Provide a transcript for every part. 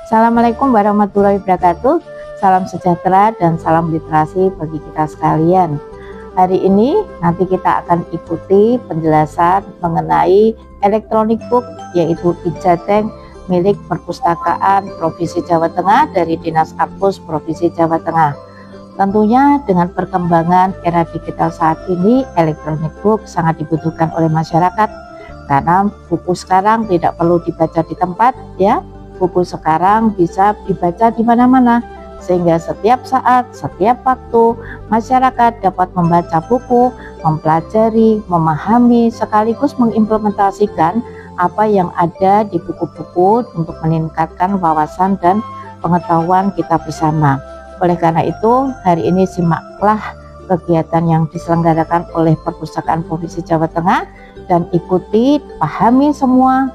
Assalamualaikum warahmatullahi wabarakatuh. Salam sejahtera dan salam literasi bagi kita sekalian. Hari ini nanti kita akan ikuti penjelasan mengenai electronic book, yaitu Ijateng milik Perpustakaan Provinsi Jawa Tengah dari Dinas Kapus Provinsi Jawa Tengah. Tentunya dengan perkembangan era digital saat ini, electronic book sangat dibutuhkan oleh masyarakat karena buku sekarang tidak perlu dibaca di tempat, ya. Buku sekarang bisa dibaca di mana-mana, sehingga setiap saat, setiap waktu masyarakat dapat membaca buku, mempelajari, memahami, sekaligus mengimplementasikan apa yang ada di buku-buku untuk meningkatkan wawasan dan pengetahuan kita bersama. Oleh karena itu, hari ini simaklah kegiatan yang diselenggarakan oleh Perpustakaan Provinsi Jawa Tengah dan ikuti, pahami semua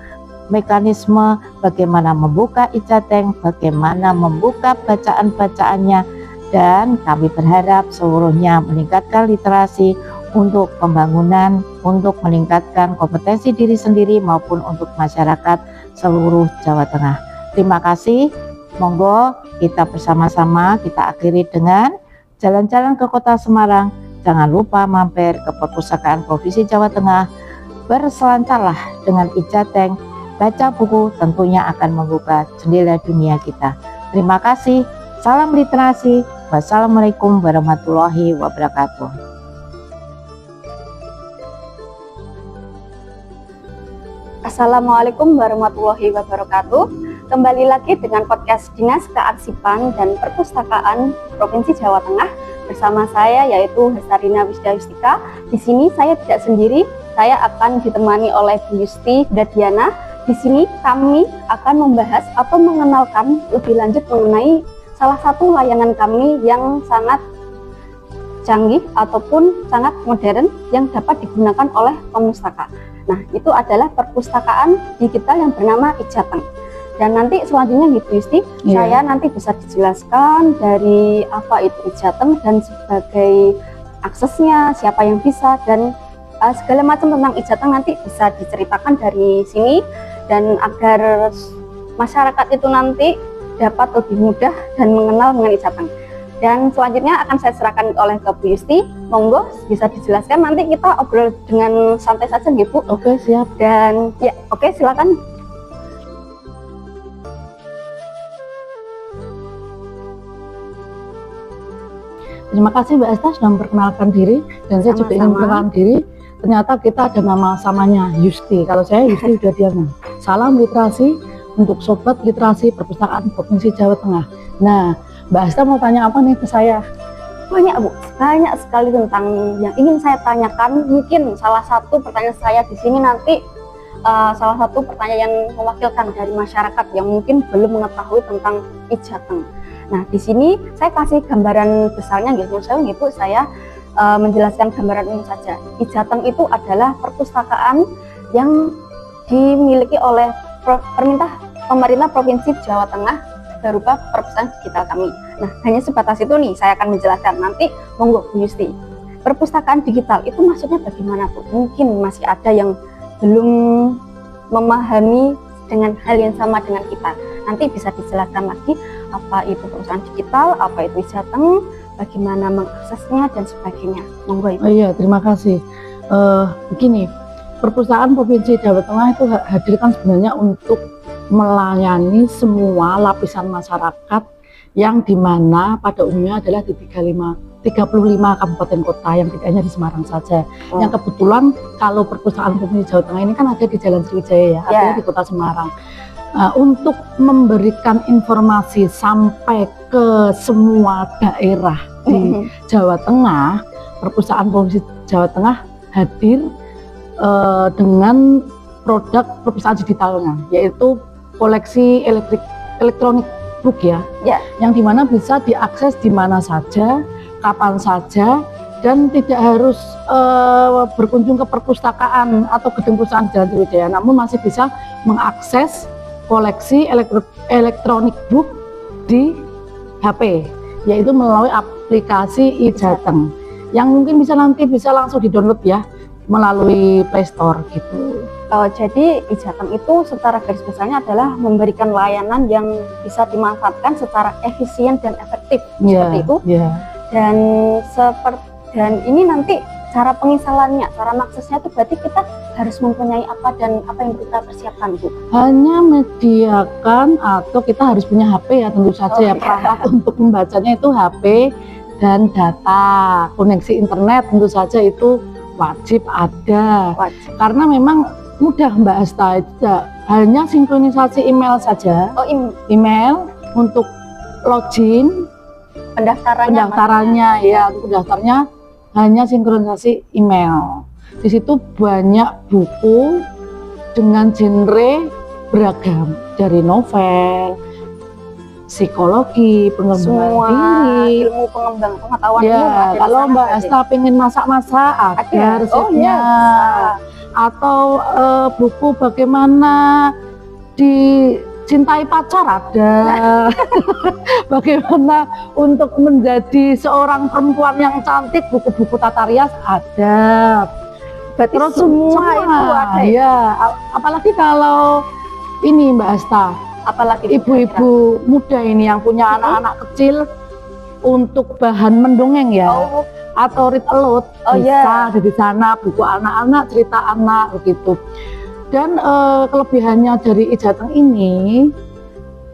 mekanisme bagaimana membuka Ijateng, bagaimana membuka bacaan-bacaannya, dan kami berharap seluruhnya meningkatkan literasi untuk pembangunan, untuk meningkatkan kompetensi diri sendiri maupun untuk masyarakat seluruh Jawa Tengah. Terima kasih. Monggo kita bersama-sama kita akhiri dengan jalan-jalan ke Kota Semarang. Jangan lupa mampir ke Perpustakaan Provinsi Jawa Tengah. Berselancarlah dengan Ijateng. Baca buku tentunya akan membuka jendela dunia kita. Terima kasih. Salam literasi. Wassalamualaikum warahmatullahi wabarakatuh. Assalamualaikum warahmatullahi wabarakatuh. Kembali lagi dengan podcast Dinas Kearsipan dan Perpustakaan Provinsi Jawa Tengah bersama saya, yaitu Hesarina Wisda Yustika. Di sini saya tidak sendiri, saya akan ditemani oleh Bu Yusti Dadiana. Di sini kami akan membahas atau mengenalkan lebih lanjut mengenai salah satu layanan kami yang sangat canggih ataupun sangat modern yang dapat digunakan oleh pemustaka. Nah, itu adalah perpustakaan digital yang bernama Ijateng. Dan nanti selanjutnya Bu Yusti, saya nanti bisa dijelaskan dari apa itu Ijateng dan sebagai aksesnya, siapa yang bisa, dan segala macam tentang Ijateng nanti bisa diceritakan dari sini. Dan agar masyarakat itu nanti dapat lebih mudah dan mengenal mengenai Ijateng. Dan selanjutnya akan saya serahkan oleh ke Bu Yusti. Monggo bisa dijelaskan, nanti kita obrol dengan santai saja Bu. Oke, siap. Dan ya, oke, silakan. Terima kasih Mbak Esta sudah memperkenalkan diri, dan saya juga ingin memperkenalkan diri. Ternyata kita ada nama samanya, Yusti. Kalau saya Yusti Dadiana. Salam literasi untuk Sobat Literasi Perpustakaan Provinsi Jawa Tengah. Nah, Mbak Esta mau tanya apa nih ke saya? Banyak Bu, banyak sekali tentang yang ingin saya tanyakan. Mungkin salah satu pertanyaan saya di sini nanti salah satu pertanyaan yang mewakilkan dari masyarakat yang mungkin belum mengetahui tentang Ijateng. Nah, di sini saya kasih gambaran besarnya gitu. Saya menjelaskan gambaran umum saja. Ijateng itu adalah perpustakaan yang dimiliki oleh pemerintah Provinsi Jawa Tengah berupa perpustakaan digital kami. Nah, hanya sebatas itu nih saya akan menjelaskan. Nanti monggo Bu Yusti. Perpustakaan digital itu maksudnya bagaimana Bu? Mungkin masih ada yang belum memahami dengan hal yang sama dengan kita. Nanti bisa dijelaskan lagi apa itu perusahaan digital, apa itu Ijateng, bagaimana mengaksesnya dan sebagainya. Monggo Ibu. Oh iya, terima kasih. Begini, Perpustakaan Provinsi Jawa Tengah itu hadir kan sebenarnya untuk melayani semua lapisan masyarakat yang dimana pada umumnya adalah di 35 kabupaten kota, yang tidak hanya di Semarang saja. Yang kebetulan kalau Perpustakaan Provinsi Jawa Tengah ini kan ada di Jalan Sriwijaya ya, artinya di Kota Semarang. Untuk memberikan informasi sampai ke semua daerah di Jawa Tengah, Perpustakaan Provinsi Jawa Tengah hadir dengan produk perpustakaan digitalnya, yaitu koleksi elektronik book ya, yang dimana bisa diakses di mana saja, kapan saja, dan tidak harus berkunjung ke perpustakaan atau gedung perpustakaan Jalan Sriwijaya, namun masih bisa mengakses koleksi elektronik book di HP, yaitu melalui aplikasi Ijateng yang mungkin bisa nanti langsung di-download ya melalui Play Store gitu. Jadi e-Jateng itu secara garis besarnya adalah memberikan layanan yang bisa dimanfaatkan secara efisien dan efektif seperti itu. Dan dan ini nanti cara penginstalannya, cara mengaksesnya itu berarti kita harus mempunyai apa dan apa yang kita persiapkan, Bu? Hanya menyediakan atau kita harus punya HP ya tentu saja ya, perangkat untuk membacanya itu HP dan data, koneksi internet tentu saja itu wajib ada. Karena memang mudah Mbak Asta, hanya sinkronisasi email saja. Email untuk login, pendaftarannya ya, untuk pendaftarnya hanya sinkronisasi email. Di situ banyak buku dengan genre beragam, dari novel, psikologi, pengembangan diri, ilmu pengembangan pengetahuan ya. Kalau Mbak Asta pengen masak-masak ada resepnya, atau buku bagaimana dicintai pacar ada, bagaimana untuk menjadi seorang perempuan yang cantik, buku-buku tata rias ada. Berarti terus semua itu ada ya. Apalagi kalau ini Mbak Asta, apalagi ibu-ibu muda ini yang punya anak-anak kecil, untuk bahan mendongeng ya, atau read aloud, bisa ada di sana buku anak-anak, cerita anak begitu. Dan kelebihannya dari e-Jateng ini,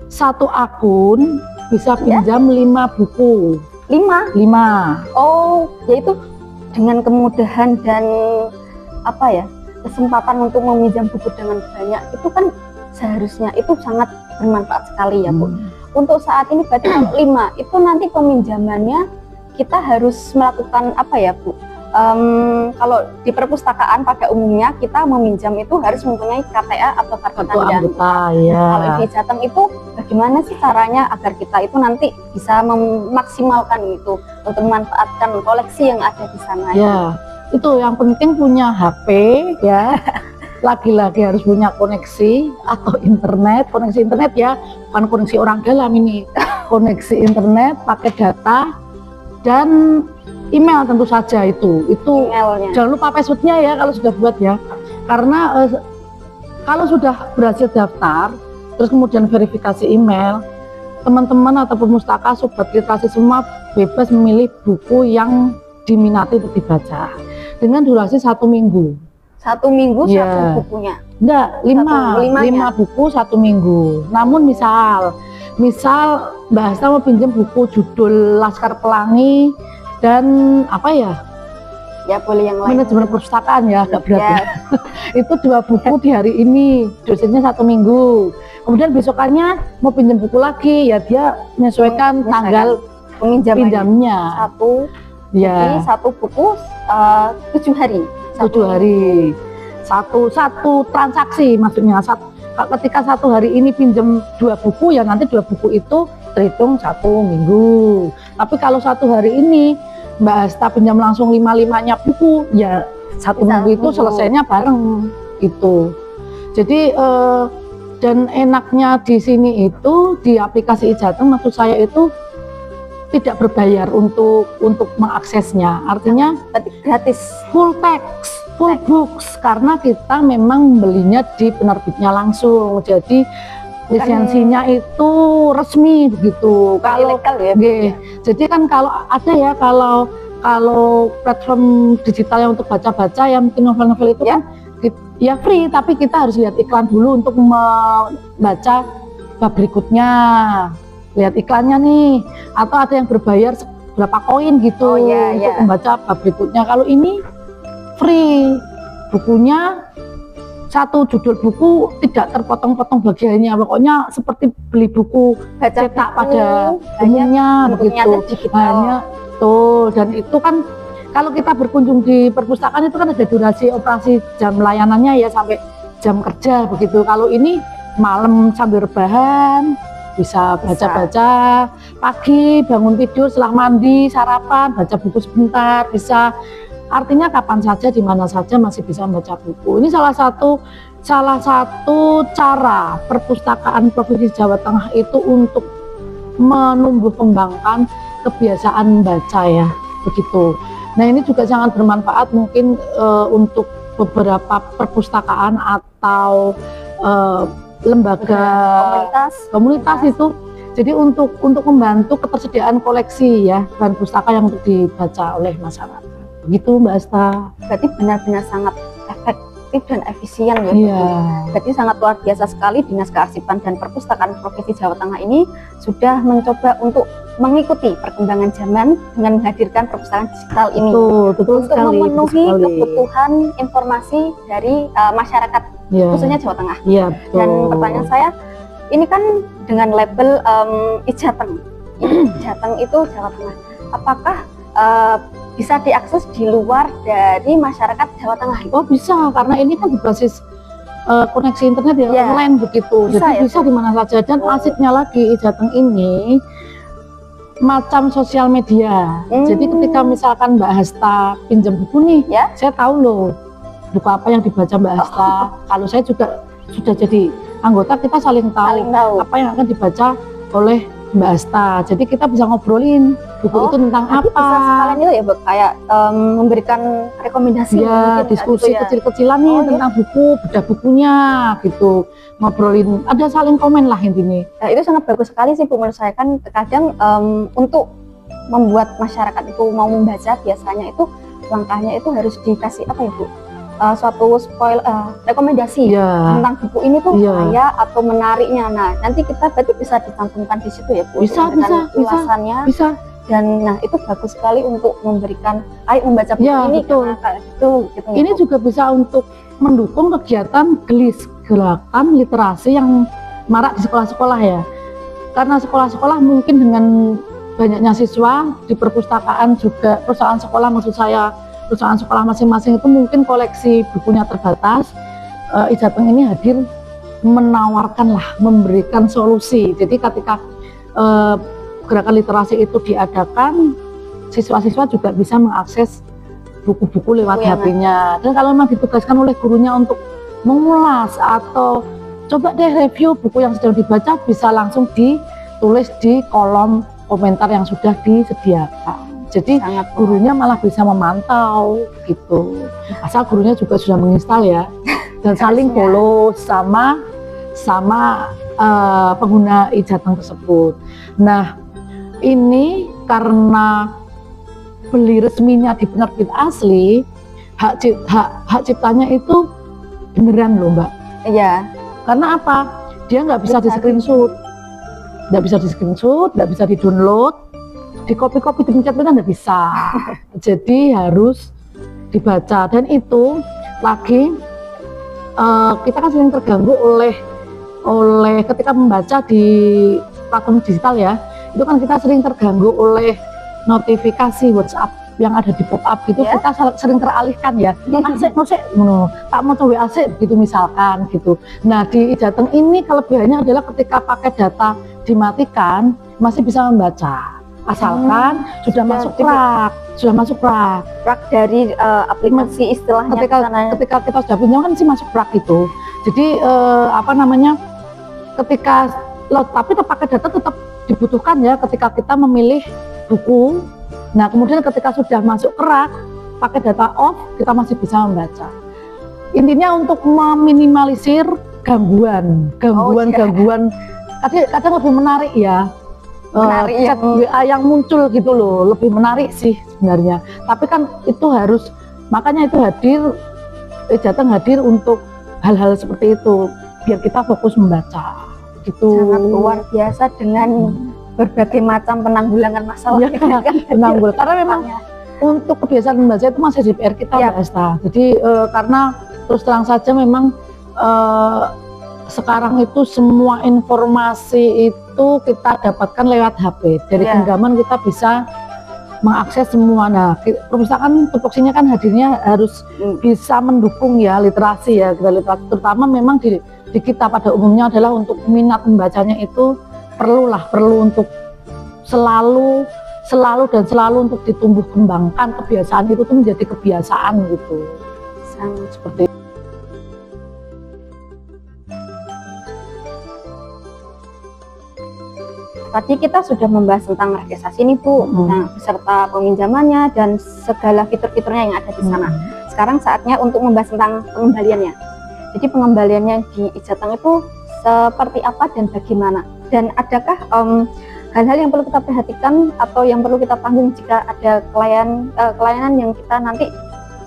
satu akun bisa pinjam 5 buku. 5? Yaitu dengan kemudahan dan kesempatan untuk meminjam buku dengan banyak, itu kan seharusnya itu sangat bermanfaat sekali ya, Bu. Untuk saat ini berarti kalau 5 itu nanti peminjamannya kita harus melakukan apa ya, Bu? Kalau di perpustakaan pada umumnya kita meminjam itu harus mempunyai KTA atau kartu tanda anggota. Kalau di Jateng itu bagaimana sih caranya agar kita itu nanti bisa memaksimalkan itu untuk memanfaatkan koleksi yang ada di sana? Ya, itu yang penting punya HP ya. Lagi-lagi harus punya koneksi atau internet, koneksi internet ya, bukan koneksi orang dalam ini, koneksi internet, pakai data dan email tentu saja itu emailnya. Jangan lupa passwordnya ya kalau sudah buat ya, karena kalau sudah berhasil daftar, terus kemudian verifikasi email, teman-teman atau pemustaka sobat literasi semua bebas memilih buku yang diminati untuk dibaca dengan durasi 1 minggu. 1 minggu satu bukunya? Enggak, 5 buku 1 minggu. Namun misal Mbak Asta mau pinjam buku judul Laskar Pelangi dan apa ya? Ya boleh yang lain. Manajemen perpustakaan ya, agak berat ya. Itu 2 buku di hari ini, dosisnya 1 minggu. Kemudian besokannya mau pinjam buku lagi, ya dia menyesuaikan tanggal pinjamnya. Jadi 1 buku 7 hari. 7 hari, satu transaksi maksudnya. Ketika 1 hari ini pinjam 2 buku, ya nanti 2 buku itu terhitung 1 minggu. Tapi kalau 1 hari ini Mbak Asta pinjam langsung 5-5-nya buku, ya 1 minggu itu selesainya bareng itu. Jadi dan enaknya di sini itu di aplikasi e-Jateng, maksud saya itu tidak berbayar untuk mengaksesnya, artinya gratis, full text, full books, karena kita memang belinya di penerbitnya langsung, jadi lisensinya itu resmi begitu. Kalau ilegal ya, jadi kan kalau ada ya, kalau platform digital yang untuk baca-baca ya, mungkin novel-novel itu kan ya free, tapi kita harus lihat iklan dulu untuk membaca bab berikutnya. Lihat iklannya nih, atau ada yang berbayar berapa koin gitu untuk membaca bab berikutnya. Kalau ini free, bukunya 1 judul buku tidak terpotong-potong bagiannya, pokoknya seperti beli buku cetak pada umumnya begitu. Hanya tuh, dan itu kan kalau kita berkunjung di perpustakaan itu kan ada durasi operasi jam layanannya ya sampai jam kerja begitu. Kalau ini malam sambil rebahan bisa baca-baca, pagi bangun tidur setelah mandi sarapan baca buku sebentar, bisa, artinya kapan saja di mana saja masih bisa membaca buku. Ini salah satu cara perpustakaan Provinsi Jawa Tengah itu untuk menumbuh kembangkan kebiasaan membaca ya begitu. Nah ini juga sangat bermanfaat mungkin untuk beberapa perpustakaan atau lembaga komunitas itu. Jadi untuk membantu ketersediaan koleksi ya bahan pustaka yang untuk dibaca oleh masyarakat. Begitu Mbak Asta. Berarti benar-benar sangat efektif dan efisien ya. Iya. Berarti sangat luar biasa sekali Dinas Kearsipan dan Perpustakaan Provinsi Jawa Tengah ini sudah mencoba untuk mengikuti perkembangan zaman dengan menghadirkan perpustakaan digital ini. Betul untuk sekali, memenuhi betul sekali. kebutuhan informasi dari masyarakat Ya. khususnya Jawa Tengah. Iya, betul. Dan pertanyaan saya, ini kan dengan label Ijateng. Ijateng itu Jawa Tengah. Apakah bisa diakses di luar dari masyarakat Jawa Tengah? Oh bisa, karena ini kan berbasis koneksi internet ya, Ya. online begitu. Bisa Jadi ya, bisa di mana saja. Dan asiknya lagi Ijateng ini macam sosial media. Jadi ketika misalkan Mbak Hasta pinjam buku nih, Ya. saya tahu loh buku apa yang dibaca Mbak Hasta. Kalau saya juga sudah jadi anggota, kita saling tahu apa yang akan dibaca oleh Mbak Hasta. Jadi kita bisa ngobrolin buku itu tentang apa. Bisa sekalian itu ya, Bu, kayak memberikan rekomendasi. Ya, mungkin, diskusi gitu ya. kecil-kecilan nih tentang buku, bedah bukunya gitu. Ngobrolin, ada saling komen lah intinya. Nah, itu sangat bagus sekali sih Bu, menurut saya. Kan terkadang untuk membuat masyarakat itu mau membaca, biasanya itu langkahnya itu harus dikasih apa ya Bu? Suatu rekomendasi tentang buku ini tuh kaya atau menariknya. Nah, nanti kita berarti bisa dicantumkan di situ ya Bu, dengan ulasannya. Bisa. Dan nah itu bagus sekali untuk memberikan, ayo membaca buku ini. Betul. Gitu, Ini juga bisa untuk mendukung kegiatan gerakan literasi yang marak di sekolah-sekolah ya. Karena sekolah-sekolah mungkin dengan banyaknya siswa di perpustakaan juga, perusahaan sekolah maksud saya, perusahaan sekolah masing-masing itu mungkin koleksi bukunya terbatas. Ijateng ini hadir menawarkan lah, memberikan solusi. Jadi ketika gerakan literasi itu diadakan, siswa-siswa juga bisa mengakses buku-buku lewat HP-nya. Dan kalau memang ditugaskan oleh gurunya untuk mengulas atau coba deh review buku yang sedang dibaca, bisa langsung ditulis di kolom komentar yang sudah disediakan. Jadi gurunya malah bisa memantau gitu. Asal gurunya juga sudah menginstal ya, dan saling follow sama pengguna Ijateng tersebut. Nah, ini karena beli resminya di penerbit asli, hak ciptanya itu beneran loh Mbak. Iya. Karena apa? Dia nggak bisa di screenshot, nggak bisa di download, di copy dipencet nggak bisa. Jadi harus dibaca. Dan itu lagi kita kan sering terganggu oleh ketika membaca di platform digital ya. Itu kan kita sering terganggu oleh notifikasi WhatsApp yang ada di pop up gitu, kita sering teralihkan ya. Asik, tak mau coba asik gitu misalkan gitu. Nah di Ijateng ini kelebihannya adalah ketika pakai data dimatikan masih bisa membaca, asalkan sudah masuk rak dari aplikasi istilahnya. Ketika kita sudah punya kan sih masuk rak itu. Jadi ketika tapi pakai data tetap dibutuhkan ya ketika kita memilih buku. Nah kemudian ketika sudah masuk ke rak, pakai data off, kita masih bisa membaca. Intinya untuk meminimalisir gangguan. Kadang lebih menarik ya. Chat WA yang muncul gitu loh, lebih menarik sih sebenarnya. Tapi kan itu makanya itu Ijateng hadir untuk hal-hal seperti itu, biar kita fokus membaca. Gitu. Sangat luar biasa dengan berbagai macam penanggulangan masalah. Karena memang untuk kebiasaan membaca itu masih di PR kita Mbak Esta. Jadi karena terus terang saja memang sekarang itu semua informasi itu kita dapatkan lewat HP. Dari genggaman kita bisa mengakses semua. Nah, perpustakaan tupoksinya kan hadirnya harus bisa mendukung ya literasi ya. Literasi terutama memang di kita pada umumnya adalah untuk minat membacanya itu perlu untuk selalu untuk ditumbuh kembangkan. Kebiasaan itu tuh menjadi kebiasaan gitu. Seperti tadi kita sudah membahas tentang registrasi nih Bu, nah beserta peminjamannya dan segala fitur-fiturnya yang ada di sana. sekarang saatnya untuk membahas tentang pengembaliannya. Jadi pengembaliannya di Ijateng itu seperti apa dan bagaimana? Dan adakah hal-hal yang perlu kita perhatikan atau yang perlu kita tanggung jika ada kelainan yang kita nanti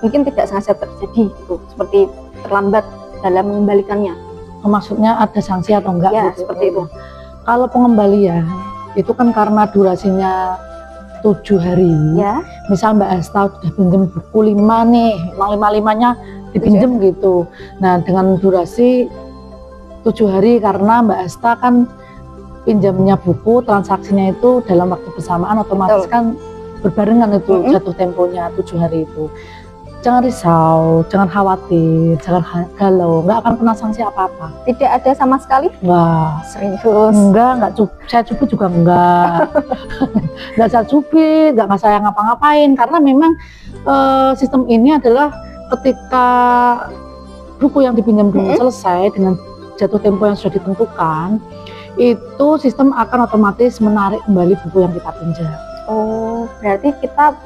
mungkin tidak sengaja terjadi gitu, seperti terlambat dalam mengembalikannya? Maksudnya ada sanksi atau enggak Ya, gitu. seperti itu. Kalau pengembalian itu kan karena durasinya 7 hari. Ya, Misal Mbak Asta udah pinjam buku 5 nih, emang 5-5-nya dipinjem gitu. Nah, dengan durasi 7 hari karena Mbak Asta kan pinjamnya buku, transaksinya itu dalam waktu bersamaan, otomatis kan berbarengan itu jatuh temponya 7 hari itu. Jangan risau, jangan khawatir, jangan galau, nggak akan kena sanksi apa-apa. tidak ada sama sekali. Nggak, Serius. enggak saya cubit juga enggak. Enggak saya cubit, enggak saya ngapa-ngapain, karena memang sistem ini adalah ketika buku yang dipinjam dulu selesai dengan jatuh tempo yang sudah ditentukan, itu sistem akan otomatis menarik kembali buku yang kita pinjam. Oh, berarti kita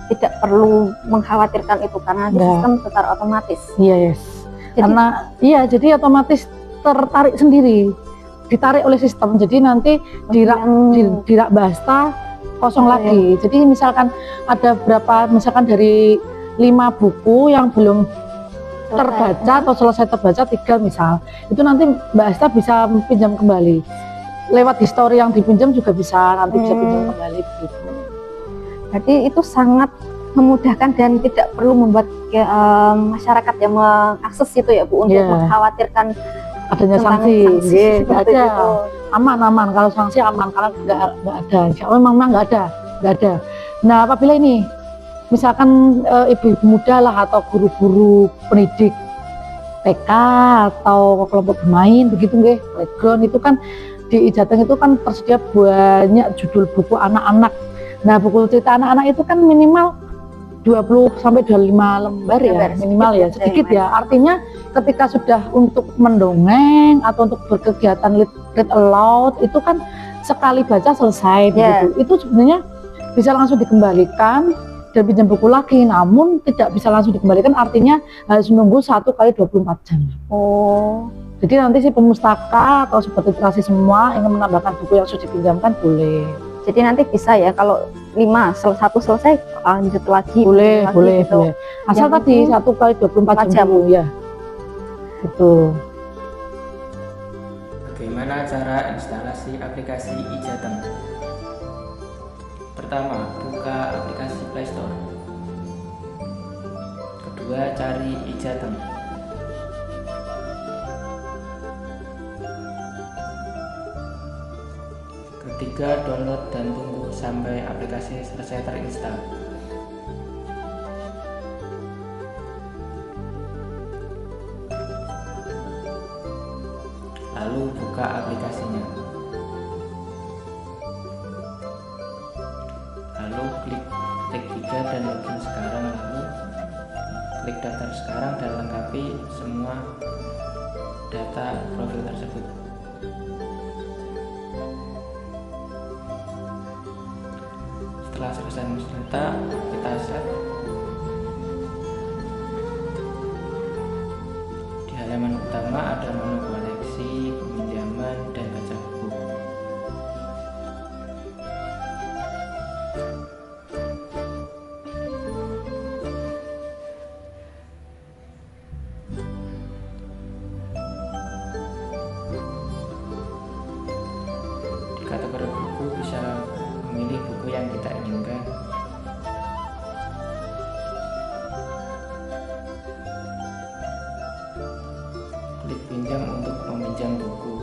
tidak perlu mengkhawatirkan itu karena di sistem secara otomatis. Yes. Jadi otomatis tertarik sendiri, ditarik oleh sistem. Jadi nanti dirak Basta kosong lagi. Jadi misalkan ada berapa, misalkan dari 5 buku yang belum terbaca atau selesai terbaca 3 misal, itu nanti Mbak Asta bisa pinjam kembali lewat history yang dipinjam juga bisa, nanti bisa pinjam kembali begitu. Berarti itu sangat memudahkan dan tidak perlu membuat masyarakat yang mengakses itu ya Bu, untuk mengkhawatirkan adanya sanksi. Nggak ada. Itu. Aman. Kalau sanksi aman, karena nggak ada. Insya Allah memang nggak ada. Nah, apabila ini misalkan ibu-ibu muda lah atau guru-guru pendidik TK atau kelompok bermain begitu nggih, playground itu kan di Ijateng itu kan tersedia banyak judul buku anak-anak. Nah, buku cerita anak-anak itu kan minimal 20 sampai 25 lembar ya, minimal ya, sedikit ya. Artinya ketika sudah untuk mendongeng atau untuk berkegiatan read aloud itu kan sekali baca selesai begitu. Itu sebenarnya bisa langsung dikembalikan dan pinjam buku lagi, namun tidak bisa langsung dikembalikan, artinya harus menunggu 1 kali 24 jam. Oh. Jadi nanti si pemustaka atau sobat literasi semua ingin menambahkan buku yang sudah dipinjamkan boleh. Jadi nanti bisa ya, kalau 5 satu selesai lanjut lagi. Boleh. Gitu. Asal yang tadi 1 kali 24 jam ya. Gitu. Bagaimana cara instalasi aplikasi Ijateng? Pertama, buka aplikasi Play Store. Kedua, cari Ijateng. Ketiga, download dan tunggu sampai aplikasi selesai terinstall. Lalu buka aplikasinya. Lalu klik 3 dan login sekarang. Lalu klik daftar sekarang dan lengkapi semua data profil tersebut. Setelah selesai mengisi data, kita save. Di halaman utama ada menu koleksi, peminjaman, dan baca buku. Di kategori buku bisa memilih buku yang kita inginkan. Klik pinjam untuk meminjam buku.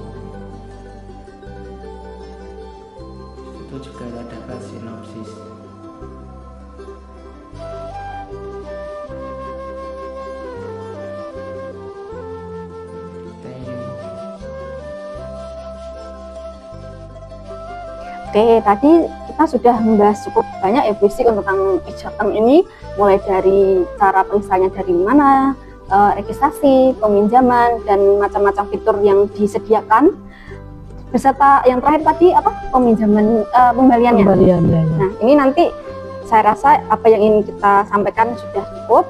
Itu juga terdapat sinopsis. Thank you. Oke, tadi kita sudah membahas cukup banyak ya basic tentang Ijateng ini, mulai dari cara penginstalannya dari mana, registrasi, peminjaman, dan macam-macam fitur yang disediakan. Beserta yang terakhir tadi apa? Pembaliannya. Pembalian, ya. Nah, ini nanti saya rasa apa yang ingin kita sampaikan sudah cukup.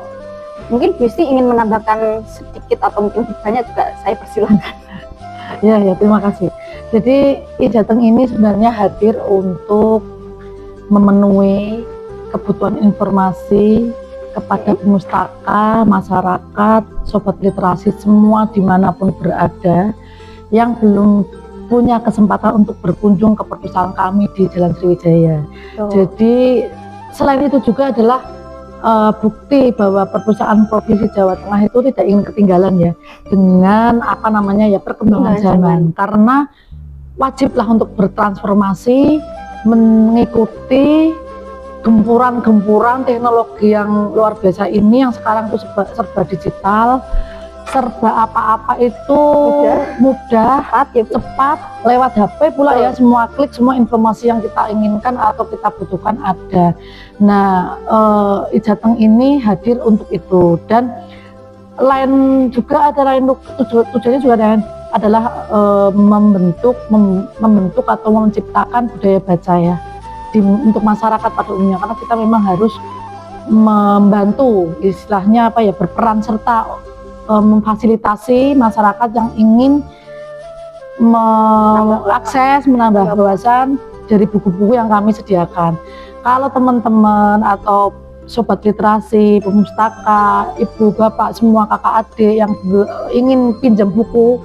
Mungkin Bu Yusti ingin menambahkan sedikit atau mungkin banyak juga, saya persilahkan. Ya, terima kasih. Jadi e-Jateng ini sebenarnya hadir untuk memenuhi kebutuhan informasi kepada pemustaka, masyarakat, sobat literasi semua dimanapun berada yang belum punya kesempatan untuk berkunjung ke perpustakaan kami di Jalan Sriwijaya. Jadi selain itu juga adalah bukti bahwa perpustakaan Provinsi Jawa Tengah itu tidak ingin ketinggalan ya dengan perkembangan zaman. Karena wajiblah untuk bertransformasi mengikuti gempuran teknologi yang luar biasa ini yang sekarang itu serba digital, serba apa-apa itu mudah, cepat, lewat HP pula ya, semua klik, semua informasi yang kita inginkan atau kita butuhkan ada. Nah, e-Jateng ini hadir untuk itu, dan tujuannya juga adalah membentuk atau menciptakan budaya baca ya untuk masyarakat pada umumnya, karena kita memang harus membantu istilahnya berperan serta memfasilitasi masyarakat yang ingin mengakses, menambah wawasan dari buku-buku yang kami sediakan. Kalau teman-teman atau sobat literasi, pemustaka, ibu, bapak, semua kakak adik yang ingin pinjam buku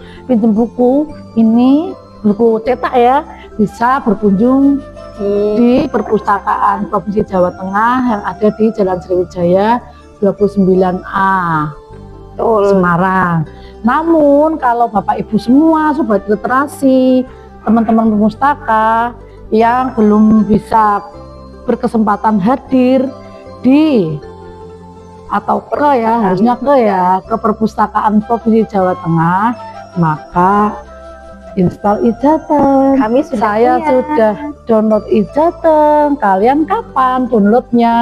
ini, buku cetak ya, bisa berkunjung di perpustakaan Provinsi Jawa Tengah yang ada di Jalan Sriwijaya 29A Semarang. Namun kalau Bapak Ibu semua sobat literasi, teman-teman pemustaka yang belum bisa berkesempatan hadir harusnya ke perpustakaan Provinsi Jawa Tengah, maka install e-Jateng. Saya sudah download e-Jateng. Kalian kapan downloadnya?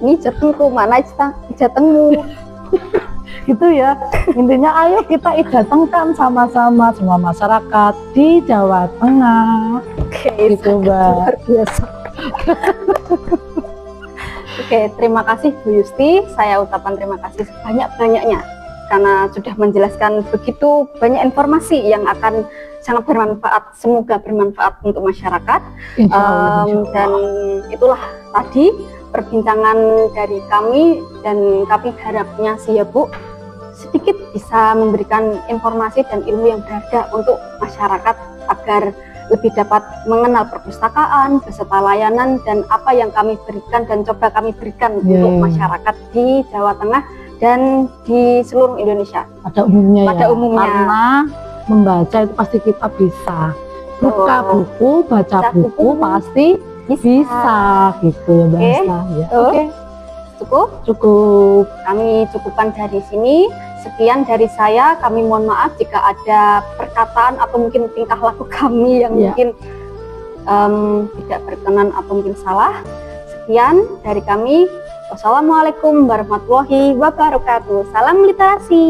Ini Jatengku, mana e-Jatengmu? Gitu ya. Intinya ayo kita e-Jatengkan sama-sama semua masyarakat di Jawa Tengah. Oke, gitu Mbak. Luar biasa. Oke, terima kasih Bu Yusti. Saya ucapkan terima kasih sebanyak-banyaknya karena sudah menjelaskan begitu banyak informasi yang akan sangat bermanfaat, semoga bermanfaat untuk masyarakat. Insya Allah. Dan itulah tadi perbincangan dari kami, dan kami harapnya sih ya Bu, sedikit bisa memberikan informasi dan ilmu yang berharga untuk masyarakat agar lebih dapat mengenal perpustakaan beserta layanan dan apa yang kami berikan dan coba kami berikan untuk masyarakat di Jawa Tengah dan di seluruh Indonesia pada umumnya. Karena membaca itu pasti kita bisa, buka buku, baca buku pasti bisa gitu ya Mbak Esta. Oke. Cukup. Kami cukupkan dari sini. Sekian dari saya. Kami mohon maaf jika ada perkataan atau mungkin tingkah laku kami yang mungkin tidak berkenan atau mungkin salah. Sekian dari kami. Wassalamualaikum warahmatullahi wabarakatuh. Salam literasi.